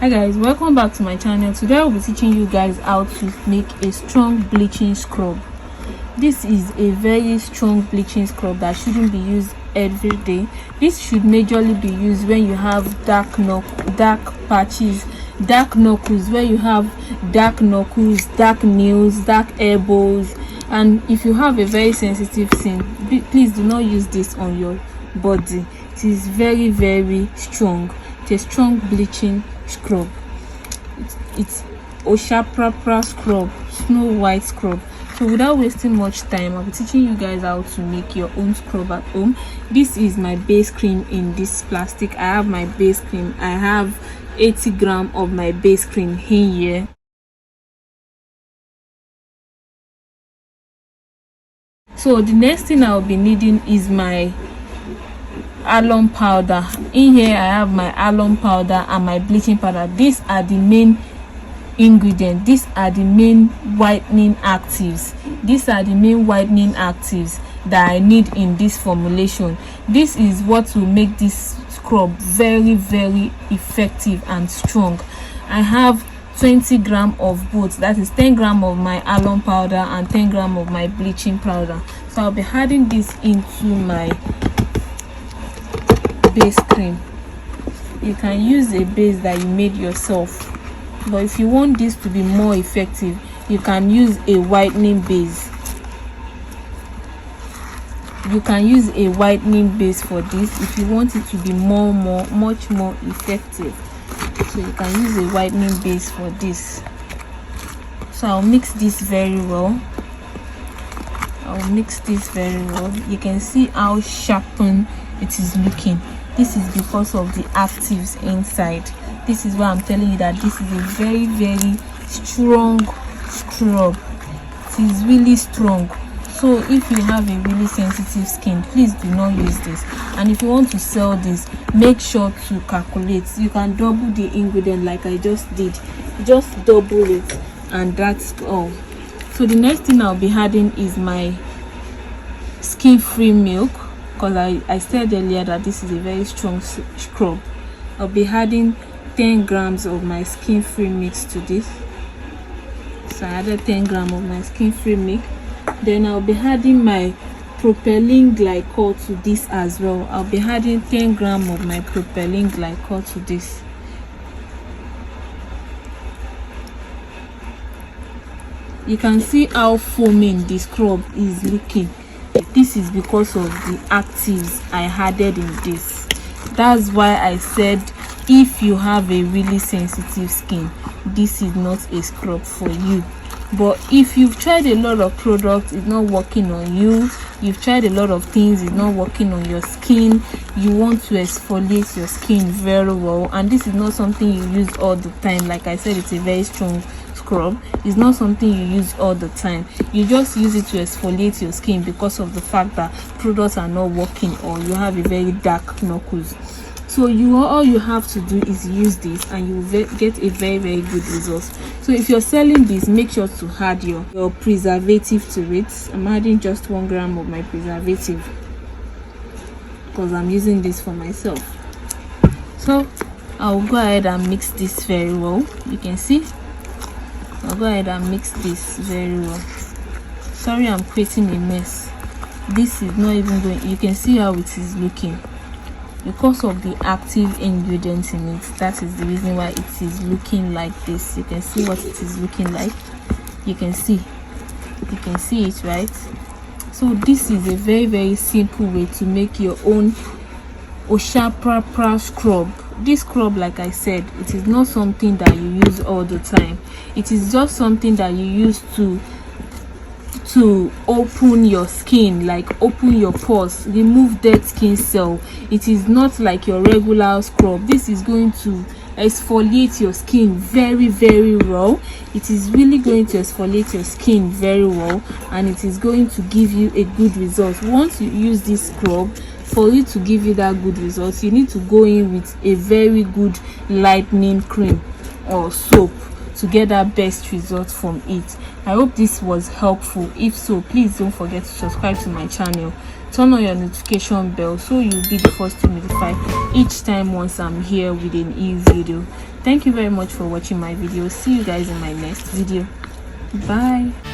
Hi guys, welcome back to my channel. Today I'll be teaching you guys how to make a strong bleaching scrub. This is a very strong bleaching scrub that shouldn't be used every day. This should majorly be used when you have dark patches, dark knuckles, where you have dark knuckles, dark nails, dark elbows, and if you have a very sensitive skin, please do not use this on your body. It is very strong. It's a strong bleaching scrub. It's Oshapra scrub, Snow White scrub. So without wasting much time, I'll be teaching you guys how to make your own scrub at home. This is my base cream in this plastic. I have my base cream. I have 80 grams of my base cream in here. So the next thing I'll be needing is my alum powder. In here I have my alum powder and my bleaching powder. These are the main ingredients. These are the main whitening actives. These are the main whitening actives that I need in this formulation. This is what will make this scrub very effective and strong. I have 20 grams of both, that is 10 grams of my alum powder and 10 grams of my bleaching powder. So I'll be adding this into my base cream. You can use a base that you made yourself, but if you want this to be more effective, you can use a whitening base. You can use a whitening base for this if you want it to be much more effective. So you can use a whitening base for this. So I'll mix this very well. You can see how sharpened it is looking. This is because of the actives inside. This is why I'm telling you that this is a very strong scrub. It is really strong. So if you have a really sensitive skin, please do not use this. And if you want to sell this, make sure to calculate. You can double the ingredient like I just did. Just double it, and that's all. So the next thing I'll be adding is my skin-free milk, because I said earlier that this is a very strong scrub. I'll be adding 10 grams of my skin-free mix to this. So I added 10 grams of my skin-free milk. Then I'll be adding my propylene glycol to this as well. I'll be adding 10 grams of my propylene glycol to this. You can see how foaming the scrub is looking. This is because of the actives I added in this. That's why I said if you have a really sensitive skin, this is not a scrub for you. But if you've tried a lot of products, it's not working on you, you've tried a lot of things, it's not working on your skin, you want to exfoliate your skin very well, and this is not something you use all the time. Like I said, it's a very strong scrub. It's not something you use all the time. You just use it to exfoliate your skin because of the fact that products are not working, or you have a very dark knuckles. So all you have to do is use this, and you will get a very good result. So if you're selling this, make sure to add your preservative to it. I'm adding just 1 gram of my preservative because I'm using this for myself. So I'll go ahead and mix this very well. You can see I'll go ahead and mix this very well. Sorry, I'm creating a mess. This is not even going. You can see how it is looking because of the active ingredients in it. That is the reason why it is looking like this. You can see what it is looking like. You can see it, right? So this is a very simple way to make your own Oshapra scrub. This scrub, like I said, it is not something that you use all the time. It is just something that you use to open your skin, like open your pores, remove dead skin cell. It is not like your regular scrub. This is going to exfoliate your skin very well. It is really going to exfoliate your skin very well, and it is going to give you a good result. Once you use this scrub, for it to give you that good result, you need to go in with a very good lightening cream or soap to get that best result from it. I hope this was helpful. If so, please don't forget to subscribe to my channel turn on your notification bell so you'll be the first to notify each time once I'm here with a new video. Thank you very much for watching my video. See you guys in my next video. Bye.